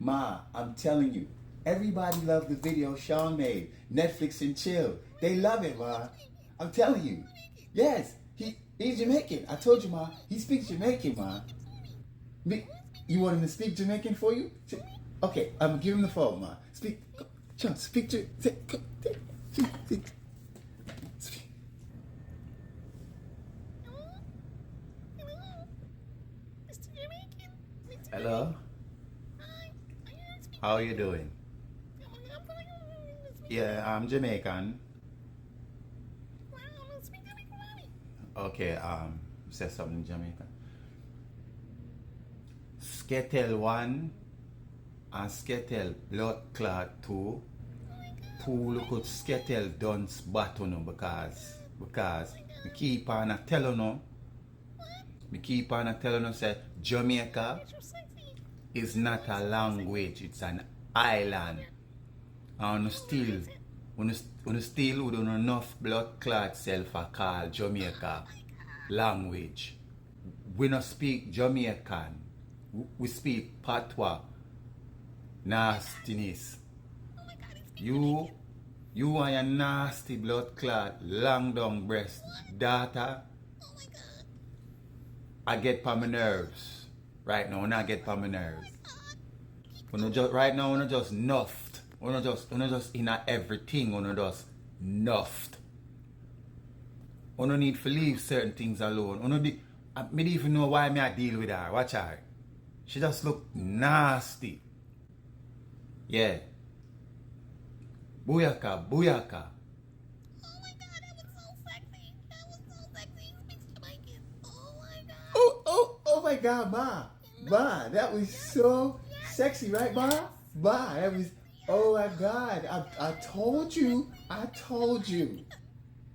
Ma, I'm telling you, everybody loved the video Sean made, Netflix and chill. They love it, Ma. I'm telling you. Yes, he's Jamaican. I told you, Ma. He speaks Jamaican, Ma. You want him to speak Jamaican for you? Okay, I'm gonna give him the phone, Ma. Speak, Sean, speak to, speak. Hello? How are you doing? Yeah, I'm Jamaican. Okay, say something in Jamaican. Sketel 1 and Sketel blood clot 2. Look at Sketel done button because me keep on a telling you say Jamaica is not a language, it's an island. And still with enough blood clot self are called Jamaica language. We don't speak Jamaican. We speak Patois. Nastiness. You and your nasty blood clot, long down breast data. I get pa my nerves. Right now, I get pa my nerves. Right now, I'm just nuffed. I'm just in everything. I'm just nuffed. I don't need to leave certain things alone. I don't even know why I deal with her. Watch her. She just look nasty. Yeah. Booyaka, booyaka. Oh my god, that was so sexy. That was so sexy. He speaks Jamaican. Oh my god. Oh my god, Ma, that was so sexy, right, Ma? That was, oh my god, I told you.